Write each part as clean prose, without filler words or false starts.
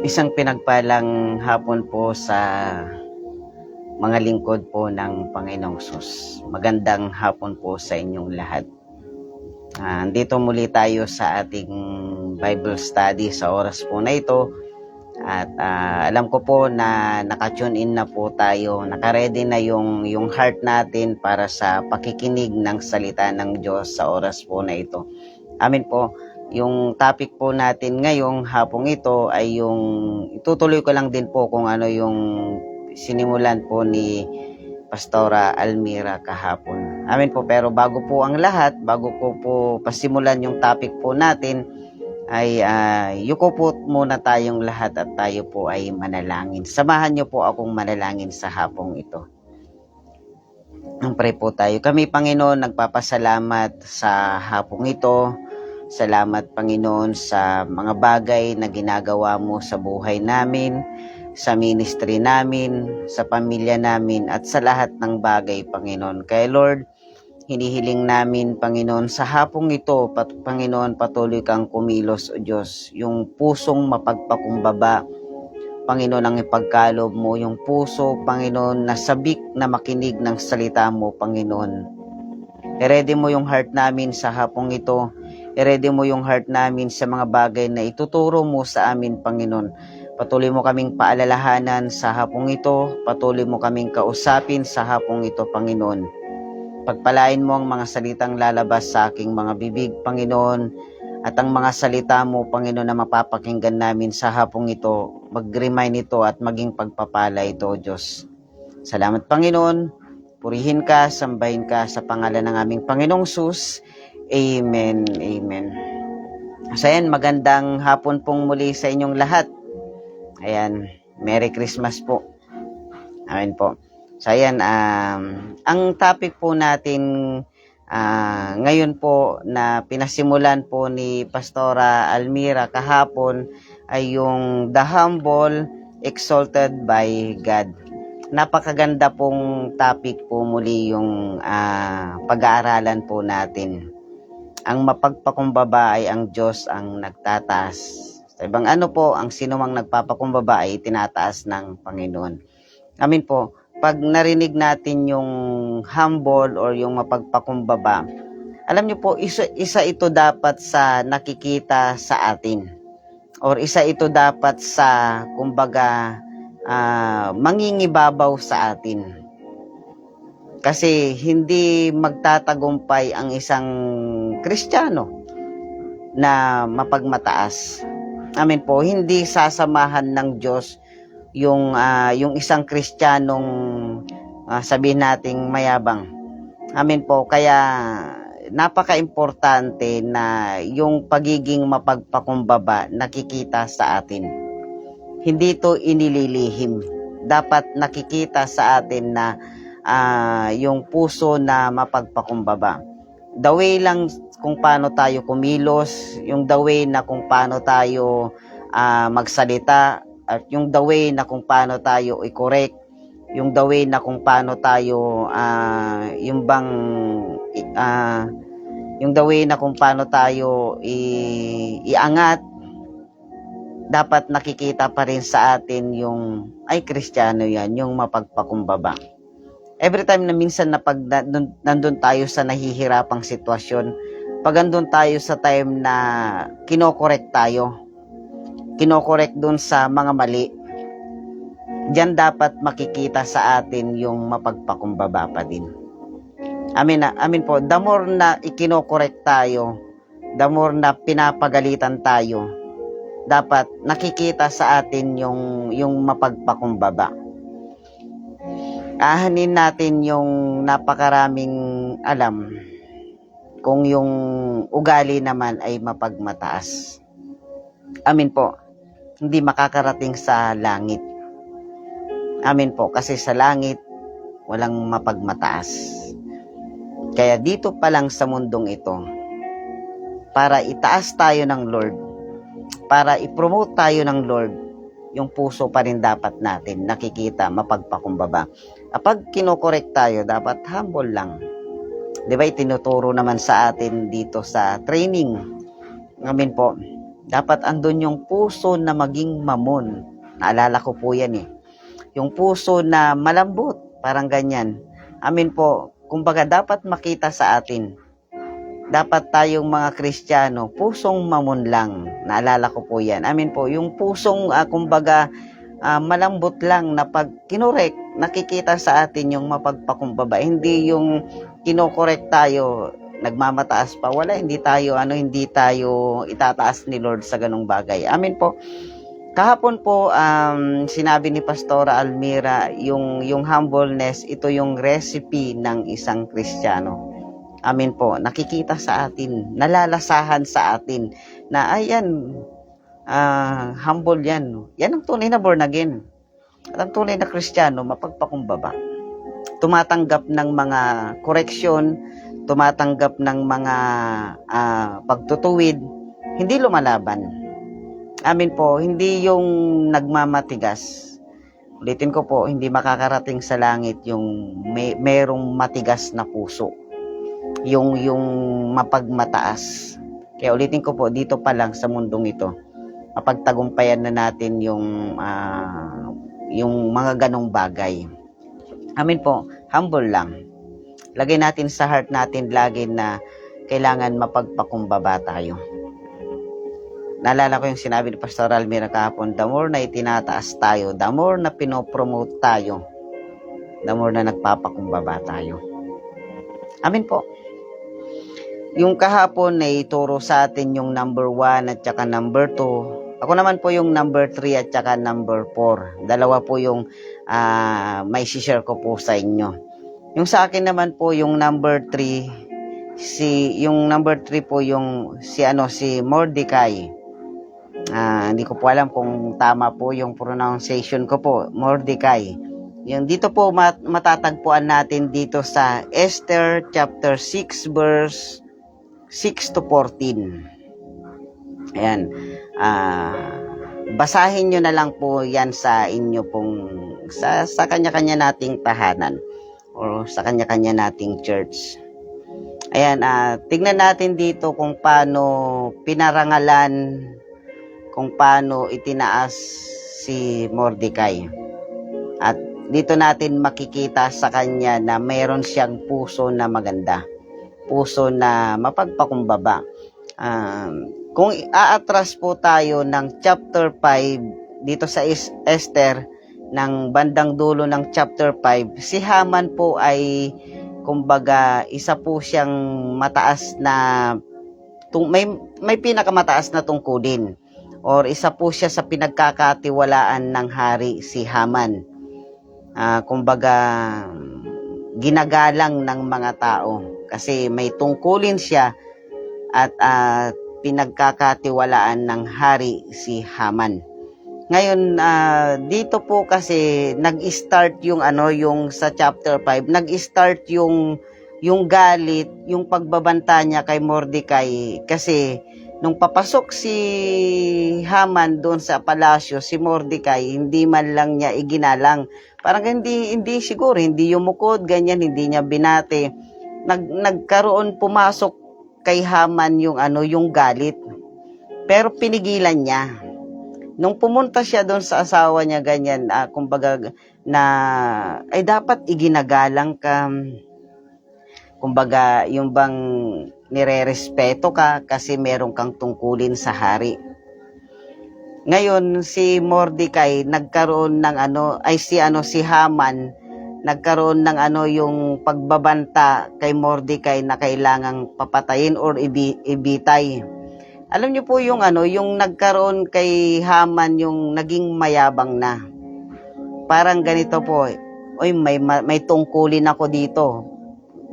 Isang pinagpalang hapon po sa mga lingkod po ng Panginoong Sus. Magandang hapon po sa inyong lahat. Andito muli tayo sa ating Bible study sa oras po na ito. At alam ko po na naka-tune in na po tayo, naka-ready na yung heart natin para sa pakikinig ng salita ng Diyos sa oras po na ito. Amin po. Yung topic po natin ngayong hapong ito ay yung itutuloy ko lang din po kung ano yung sinimulan po ni Pastora Almira kahapon. Amin po, pero bago po ang lahat, bago ko po pasimulan yung topic po natin, ay yuko po muna tayong lahat at tayo po ay manalangin. Samahan niyo po akong manalangin sa hapong ito. Pray po tayo. Kami, Panginoon, nagpapasalamat sa hapong ito. Salamat, Panginoon, sa mga bagay na ginagawa mo sa buhay namin, sa ministry namin, sa pamilya namin, at sa lahat ng bagay, Panginoon. Kaya, Lord, hinihiling namin, Panginoon, sa hapong ito, Panginoon, patuloy kang kumilos, O Diyos, yung pusong mapagpakumbaba, Panginoon, ang ipagkalob mo, yung puso, Panginoon, na sabik na makinig ng salita mo, Panginoon. I-ready mo yung heart namin sa hapong ito. I-ready mo yung heart namin sa mga bagay na ituturo mo sa amin, Panginoon. Patuloy mo kaming paalalahanan sa hapong ito. Patuloy mo kaming kausapin sa hapong ito, Panginoon. Pagpalain mo ang mga salitang lalabas sa aking mga bibig, Panginoon. At ang mga salita mo, Panginoon, na mapapakinggan namin sa hapong ito, mag-remind ito at maging pagpapala ito, Diyos. Salamat, Panginoon. Purihin ka, sambahin ka sa pangalan ng aming Panginoong Sus. Amen. Amen. So yan, magandang hapon pong muli sa inyong lahat. Ayan, Merry Christmas po. Amen po. So ayan, ang topic po natin ngayon po na pinasimulan po ni Pastora Almira kahapon ay yung The Humble Exalted by God. Napakaganda pong topic po muli yung pag-aaralan po natin. Ang mapagpakumbaba ay ang Diyos ang nagtataas. Sa ibang ano po, ang sinumang nagpapakumbaba ay tinataas ng Panginoon. Amin po, pag narinig natin yung humble or yung mapagpakumbaba, alam niyo po, isa ito dapat sa nakikita sa atin. Or isa ito dapat sa, kumbaga, mangingibabaw sa atin. Kasi hindi magtatagumpay ang isang Kristiyano na mapagmataas. Amen po, hindi sasamahan ng Diyos yung isang Kristiyanong sabihin nating mayabang. Amen po, kaya napaka-importante na yung pagiging mapagpakumbaba nakikita sa atin. Hindi ito inililihim. Dapat nakikita sa atin na yung puso na mapagpakumbaba. The way lang kung paano tayo kumilos, yung the way na kung paano tayo magsalita, at yung the way na kung paano tayo i-correct, yung the way na kung paano tayo yung the way na kung paano tayo iangat, dapat nakikita pa rin sa atin yung, ay, Kristiyano yan, yung mapagpakumbaba. Every time na minsan na pag nandun tayo sa nahihirapang sitwasyon, pag nandun tayo sa time na kinokorek tayo, kinokorek dun sa mga mali, diyan dapat makikita sa atin yung mapagpakumbaba pa din. Amin na, amin po, the more na ikinokorek tayo, the more na pinapagalitan tayo, dapat nakikita sa atin yung mapagpakumbaba. Ahanin natin yung napakaraming alam kung yung ugali naman ay mapagmataas. Amin po, hindi makakarating sa langit. Amin po, kasi sa langit walang mapagmataas. Kaya dito pa lang sa mundong ito, para itaas tayo ng Lord, para i-promote tayo ng Lord, yung puso pa rin dapat natin nakikita, mapagpakumbaba. Kapag kinokorek tayo, dapat humble lang. Di ba, itinuturo naman sa atin dito sa training. Amin po. Dapat andun yung puso na maging mamon. Naalala ko po yan eh. Yung puso na malambot, parang ganyan. Amin po, kumbaga dapat makita sa atin. Dapat tayong mga Kristiyano, pusong mamon lang. Naalala ko po yan. Amin po, yung pusong kumbaga malambot lang na pag kinorek, nakikita sa atin yung mapagpakumbaba. Hindi yung kinokorek tayo, nagmamataas pa. Wala, hindi tayo itataas ni Lord sa ganung bagay. Amin po. Kahapon po, sinabi ni Pastora Almira, yung humbleness, ito yung recipe ng isang Kristiyano. Amin po, nakikita sa atin, nalalasahan sa atin, na ayan, humble yan. Yan ang tunay na born again. At ang tunay na Kristiyano, mapagpakumbaba. Tumatanggap ng mga koreksyon, tumatanggap ng mga pagtutuwid, hindi lumalaban. Amin po, hindi yung nagmamatigas. Ulitin ko po, hindi makakarating sa langit yung merong matigas na puso. Yung mapagmataas. Kaya ulitin ko po, dito pa lang sa mundong ito, mapagtagumpayan na natin yung mga ganong bagay. Amin po, humble lang. Lagay natin sa heart natin lagi na kailangan mapagpakumbaba tayo. Naalala ko yung sinabi ni Pastor Almira kahapon, the more na itinataas tayo, the more na pinopromote tayo, the more na nagpapakumbaba tayo. Amin po. Yung kahapon na ituro sa atin yung number 1 at saka number 2. Ako naman po yung number 3 at saka number 4. Dalawa po yung may share ko po sa inyo. Yung sa akin naman po yung number 3, yung number 3 po yung si Mordecai. Hindi ko po alam kung tama po yung pronunciation ko po, Mordecai. Yung dito po matatagpuan natin dito sa Esther chapter 6 verse 6 to 14. Ayan. Basahin nyo na lang po yan sa inyo pong sa kanya-kanya nating tahanan o sa kanya-kanya nating church. Ayan, tignan natin dito kung paano pinarangalan, kung paano itinaas si Mordecai. At dito natin makikita sa kanya na mayroon siyang puso na maganda. Puso na mapagpakumbaba. Kung aatras po tayo ng chapter 5 dito sa Esther, ng bandang dulo ng chapter 5, si Haman po ay kumbaga isa po siyang mataas na may pinakamataas na tungkulin, or isa po siya sa pinagkakatiwalaan ng hari, si Haman. Kumbaga ginagalang ng mga tao kasi may tungkulin siya at pinagkakatiwalaan ng hari si Haman. Ngayon dito po kasi nag-start yung sa chapter 5, nag-start yung galit, yung pagbabanta niya kay Mordecai kasi nung papasok si Haman doon sa palasyo, si Mordecai hindi man lang niya iginalang. Parang hindi siguro, hindi yumukod, ganyan, hindi niya binate. Nagkaroon, pumasok kay Haman yung galit. Pero pinigilan niya. Nung pumunta siya doon sa asawa niya, ganyan, kumbaga na ay dapat iginagalang ka. Kumbaga, yung bang nirerespeto ka kasi meron kang tungkulin sa hari. Ngayon, si Mordecai nagkaroon ng si Haman nagkaroon ng yung pagbabanta kay Mordecai na kailangang papatayin or ibitay. Alam niyo po yung nagkaroon kay Haman yung naging mayabang na. Parang ganito po, oy may tungkulin ako dito.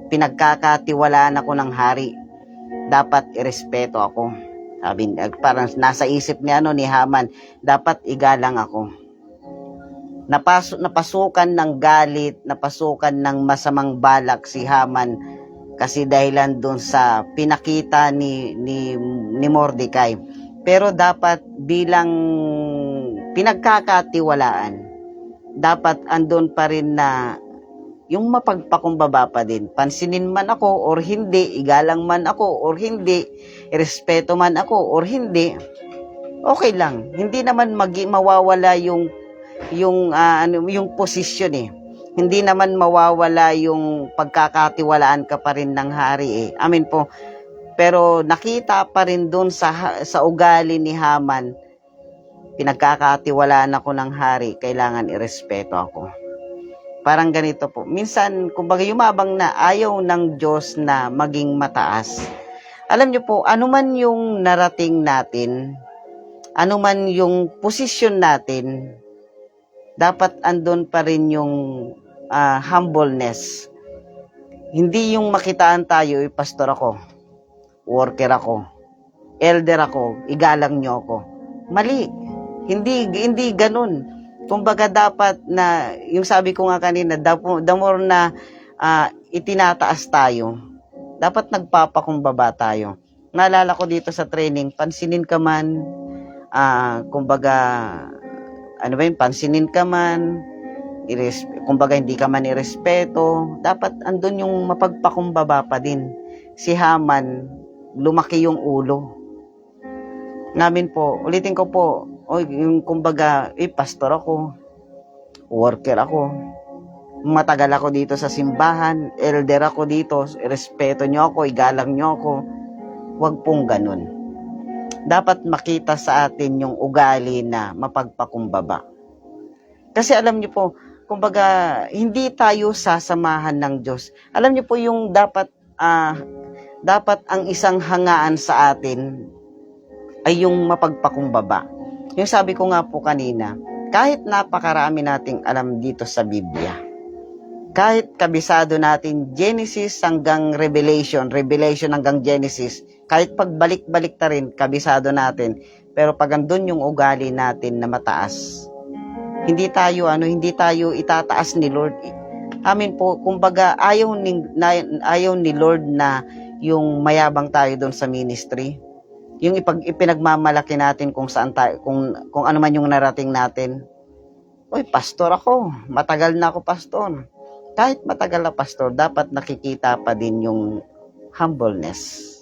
Pinagkakatiwalaan ako ng hari. Dapat irespeto ako. Sabi, parang nasa isip ni Haman, dapat igalang ako. Napasukan ng galit, napasukan ng masamang balak si Haman kasi dahilan doon sa pinakita ni Mordecai. Pero dapat bilang pinagkakatiwalaan, dapat andun pa rin na yung mapagpakumbaba pa din. Pansinin man ako or hindi, igalang man ako or hindi, irespeto man ako or hindi, okay lang. Hindi naman mawawala yung posisyon eh. Hindi naman mawawala yung pagkakatiwalaan ka pa rin ng hari eh. Amin po. Pero nakita pa rin doon sa ugali ni Haman, pinagkakatiwalaan ako ng hari, kailangan irespeto ako. Parang ganito po. Minsan, kumbaga yumabang na ayaw ng Diyos na maging mataas. Alam niyo po, anuman yung narating natin, anuman yung posisyon natin, dapat andun pa rin yung humbleness. Hindi yung makitaan tayo, pastor ako, worker ako, elder ako, igalang nyo ako. Mali. Hindi ganun. Kumbaga dapat na, yung sabi ko nga kanina, the more na itinataas tayo, dapat nagpapakumbaba tayo. Naalala ko dito sa training, pansinin ka man, kumbaga, pansinin ka man, kumbaga hindi ka man irespeto, dapat andun yung mapagpakumbaba pa din. Si Haman, lumaki yung ulo. Namin po, ulitin ko po, yung kumbaga, pastor ako, worker ako, matagal ako dito sa simbahan, elder ako dito, respeto nyo ako, igalang nyo ako. Huwag pong ganun. Dapat makita sa atin yung ugali na mapagpakumbaba. Kasi alam nyo po, kumbaga, hindi tayo sasamahan ng Diyos. Alam nyo po yung dapat ang isang hangaan sa atin ay yung mapagpakumbaba. Yung sabi ko nga po kanina, kahit napakarami nating alam dito sa Biblia, kahit kabisado natin Genesis hanggang Revelation, Revelation hanggang Genesis, kahit pagbalik-balik na rin, kabisado natin, pero pag andun yung ugali natin na mataas, hindi tayo itataas ni Lord. Amin po, kumbaga ayaw ni Lord na yung mayabang tayo doon sa ministry. Yung ipinagmamalaki natin kung saan tayo, kung ano man yung narating natin. Pastor ako, matagal na ako pastor. Kahit matagal na pastor, dapat nakikita pa din yung humbleness.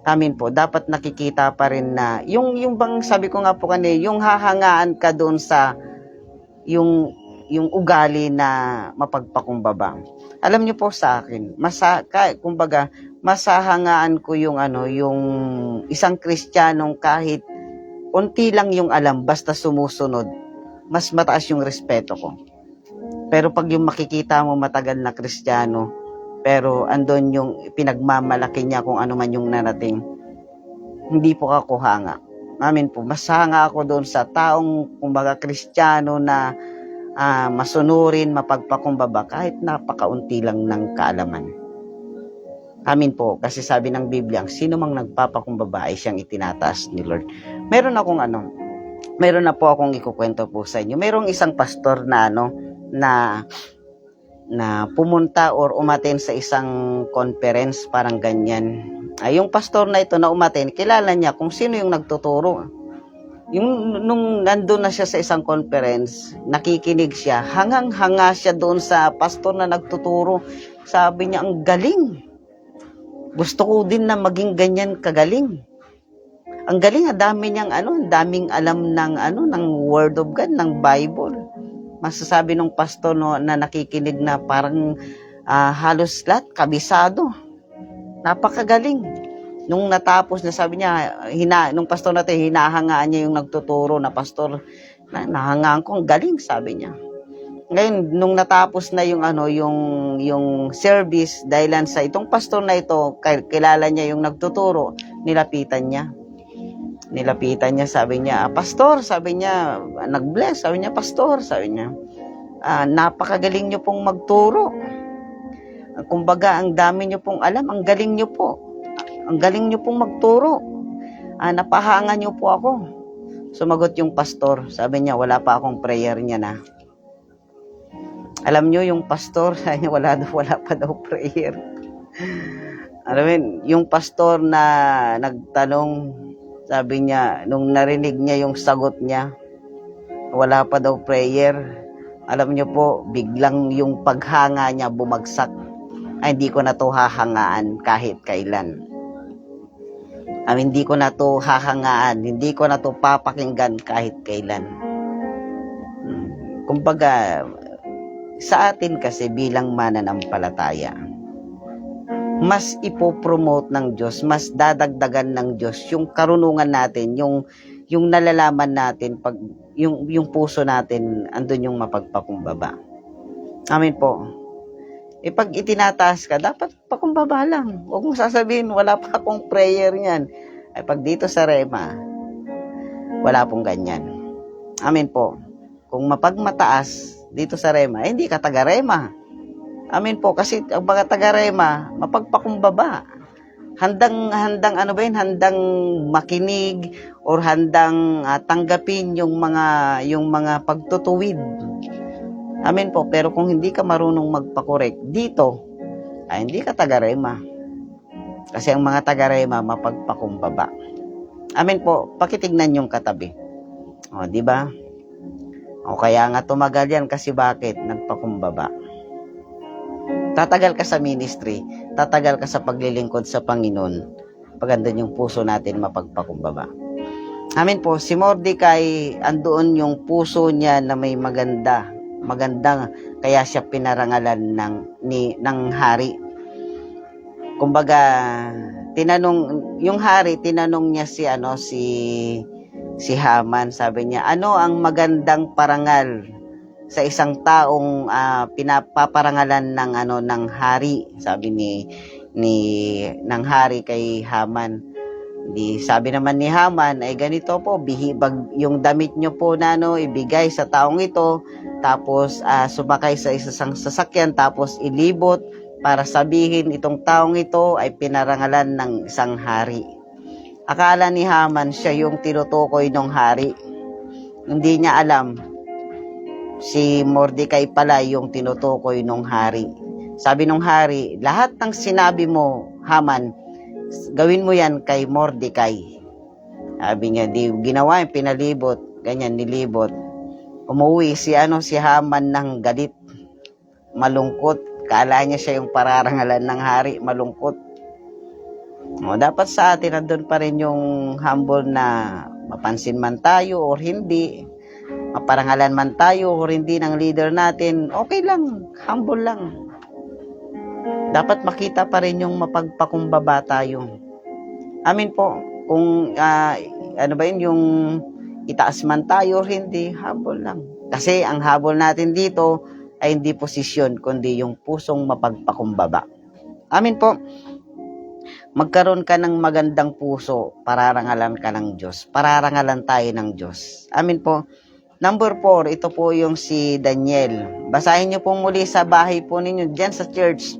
Amin po, dapat nakikita pa rin na yung bang sabi ko nga po kanina, yung hahangaan ka doon sa yung ugali na mapagpakumbaba. Alam niyo po sa akin, kumbaga masahangaan ko yung isang Kristiyanong kahit unti lang yung alam basta sumusunod, mas mataas yung respeto ko. Pero pag yung makikita mo matagal na Kristiyano, pero andon yung pinagmamalaki niya kung ano man yung narating, hindi po ako hanga. Amin po, mas hanga ako doon sa taong kumbaga Kristiyano na masunurin, mapagpakumbaba kahit napakaunti lang ng kaalaman. Amin po, kasi sabi ng Biblia, sino mang nagpapakumbaba ay siyang itinataas ni Lord. Meron na po akong ikukwento po sa inyo. Merong isang pastor na pumunta or umaten sa isang conference, parang ganyan. Yung pastor na ito na umaten, kilala niya kung sino yung nagtuturo. Nung nandun na siya sa isang conference, nakikinig siya, hangang-hanga siya doon sa pastor na nagtuturo. Sabi niya, ang galing. Gusto ko din na maging ganyan kagaling. Ang galing, ang daming alam ng Word of God, ng Bible. Masasabi ng pastor na nakikinig na parang halos lahat kabisado. Napakagaling. Nung natapos na, sabi niya, nung pastor natin, hinahangaan niya yung nagtuturo na pastor. Nahangaan ko, ang galing, sabi niya. Ngayon, nung natapos na yung service, dahilan sa itong pastor na ito, kilala niya yung nagtuturo, nilapitan niya, sabi niya, pastor, sabi niya, nag-bless, sabi niya, pastor, sabi niya, napakagaling niyo pong magturo. Kumbaga, ang dami niyo pong alam, ang galing niyo po. Ang galing niyo pong magturo. Napahanga niyo po ako. Sumagot yung pastor, sabi niya, wala pa akong prayer niya na. Alam niyo yung pastor, sabi niya, wala pa daw prayer. Alam mo, yung pastor na nagtanong, sabi niya, nung narinig niya yung sagot niya, wala pa daw prayer. Alam niyo po, biglang yung paghanga niya bumagsak. Ay, hindi ko na to hahangaan kahit kailan. Hindi ko na to hahangaan, hindi ko na to papakinggan kahit kailan. Kumbaga, sa atin kasi bilang mananampalataya, mas ipopromote ng Diyos, mas dadagdagan ng Diyos yung karunungan natin, yung nalalaman natin, pag yung puso natin, andun yung mapagpakumbaba. Amen po. Pag itinataas ka, dapat pakumbaba lang. Huwag mo sasabihin, wala pa akong prayer niyan. Pag dito sa Rema, wala pong ganyan. Amen po. Kung mapagmataas dito sa Rema, hindi ka taga-Rema. Amen po. Kasi ang mga taga-Rema, mapagpakumbaba. Handang handang makinig or handang tanggapin yung mga pagtutuwid. Amen po. Pero kung hindi ka marunong magpakorek dito, hindi ka taga-Rema. Kasi ang mga taga-Rema mapagpakumbaba. Amen po. Pakitignan yung katabi. O, di ba? O kaya nga tumagal yan kasi bakit? Nagpakumbaba. Tatagal ka sa ministry, tatagal ka sa paglilingkod sa Panginoon, pag andun yung puso natin mapagpakumbaba. Amen po. Si Mordecai, andoon yung puso niya na may magandang, kaya siya pinarangalan ng hari. Kumbaga, yung hari, tinanong niya si Haman, sabi niya, ano ang magandang parangal sa isang taong pinapaparangalan ng hari, sabi ng hari kay Haman. Sabi naman ni Haman, ay ganito po, yung damit nyo po na ibigay sa taong ito, tapos sumakay sa isang sasakyan, tapos ilibot para sabihin itong taong ito ay pinarangalan ng isang hari. Akala ni Haman siya yung tinutukoy ng hari. Hindi niya alam, si Mordecai pala yung tinutukoy ng hari. Sabi ng hari, lahat ng sinabi mo, Haman, gawin mo yan kay Mordecai. Sabi niya, ginawa yung pinalibot, ganyan, nilibot. Umuwi si Haman ng galit, malungkot. Kala niya siya yung pararangalan ng hari, malungkot. Dapat sa atin, nandun pa rin yung humble na mapansin man tayo or hindi, maparangalan man tayo or hindi ng leader natin, okay lang, humble lang. Dapat makita pa rin yung mapagpakumbaba tayo. Amin po. Kung yung itaas man tayo or hindi, humble lang. Kasi ang habol natin dito ay hindi posisyon, kundi yung pusong mapagpakumbaba. Amin po. Magkaroon ka ng magandang puso, pararangalan ka ng Diyos. Pararangalan tayo ng Diyos. Amin po. Number 4, ito po yung si Daniel. Basahin niyo po muli sa bahay po ninyo, dyan sa church.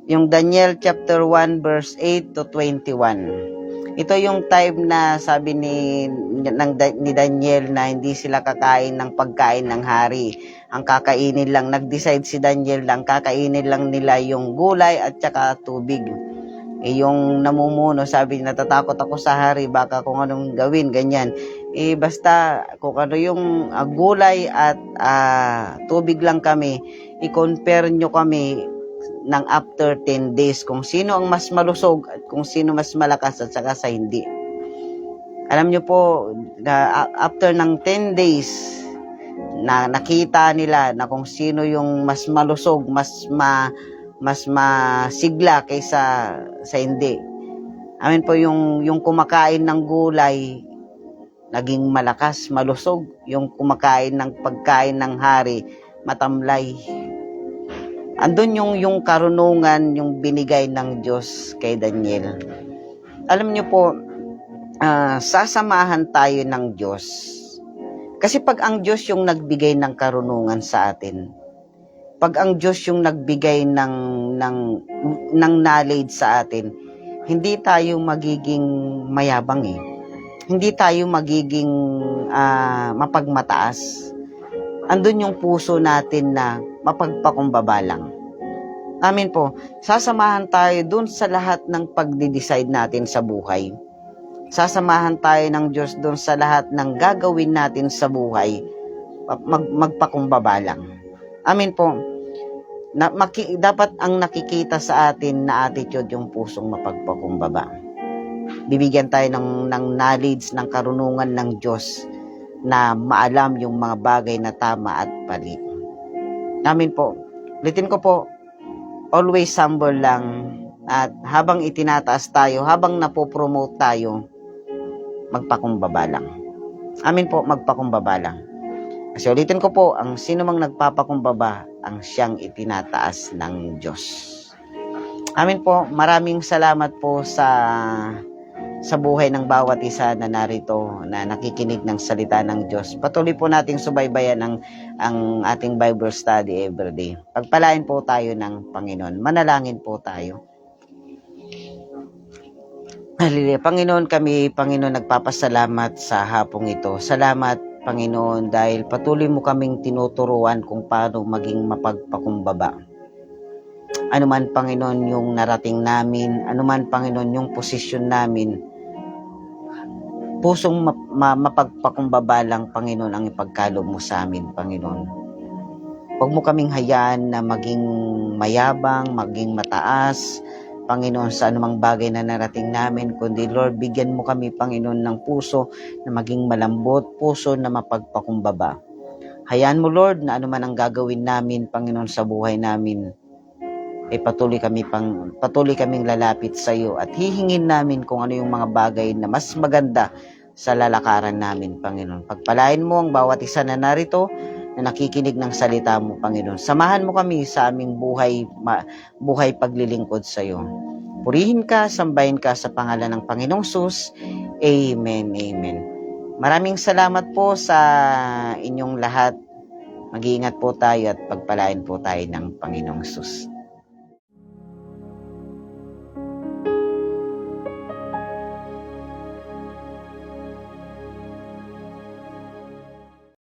Yung Daniel chapter 1 verse 8 to 21. Ito yung time na sabi ni Daniel na hindi sila kakain ng pagkain ng hari. Ang kakainin lang, nag-decide si Daniel lang, kakainin lang nila yung gulay at saka tubig. Yung namumuno, sabi, natatakot ako sa hari, baka kung anong gawin, ganyan. Basta kung ano yung gulay at tubig lang kami, i-compare nyo kami ng after 10 days, kung sino ang mas malusog at kung sino mas malakas at saka sa hindi. Alam nyo po, after ng 10 days, na nakita nila na kung sino yung mas malusog, mas masigla kaysa sa hindi. Amin po, yung kumakain ng gulay, naging malakas, malusog. Yung kumakain ng pagkain ng hari, matamlay. Andun yung karunungan, yung binigay ng Diyos kay Daniel. Alam niyo po, sasamahan tayo ng Diyos. Kasi pag ang Diyos yung nagbigay ng karunungan sa atin, pag ang Diyos yung nagbigay ng knowledge sa atin, hindi tayo magiging mayabang eh. Hindi tayo magiging mapagmataas. Andun yung puso natin na mapagpakumbaba lang. Amin po. Sasamahan tayo dun sa lahat ng pagde-decide natin sa buhay. Sasamahan tayo ng Diyos dun sa lahat ng gagawin natin sa buhay. Magpakumbaba lang. Amin po. Dapat ang nakikita sa atin na attitude yung pusong mapagpakumbaba. bibigyan tayo ng knowledge, ng karunungan ng Diyos na maalam yung mga bagay na tama at mali. Amin po. Ulitin ko po, always humble lang, at habang itinataas tayo, habang napopromote tayo, magpakumbaba lang. Amin po, magpakumbaba lang. Kasi ulitin ko po, ang sino mang nagpapakumbaba, ang siyang itinataas ng Diyos. Amin po, maraming salamat po sa buhay ng bawat isa na narito, na nakikinig ng salita ng Diyos. Patuloy po nating subaybayan ang ating Bible study everyday. Pagpalain po tayo ng Panginoon. Manalangin po tayo. Hallelujah. Panginoon, Panginoon, nagpapasalamat sa hapong ito. Salamat, Panginoon, dahil patuloy mo kaming tinuturuan kung paano maging mapagpakumbaba. Ano man, Panginoon, yung narating namin, ano man, Panginoon, yung posisyon namin, pusong mapagpakumbaba lang, Panginoon, ang ipagkaloob mo sa amin, Panginoon. Huwag mo kaming hayaan na maging mayabang, maging mataas, Panginoon, sa anumang bagay na narating namin, kundi, Lord, bigyan mo kami, Panginoon, ng puso na maging malambot, puso na mapagpakumbaba. Hayaan mo, Lord, na anuman ang gagawin namin, Panginoon, sa buhay namin, patuloy kaming lalapit sa iyo at hihingin namin kung ano yung mga bagay na mas maganda sa lalakaran namin, Panginoon. Pagpalain mo ang bawat isa na narito na nakikinig ng salita mo, Panginoon. Samahan mo kami sa aming buhay paglilingkod sa iyo. Purihin ka, sambahin ka sa pangalan ng Panginoong Sus. Amen, amen. Maraming salamat po sa inyong lahat. Mag-iingat po tayo at pagpalain po tayo ng Panginoong Sus.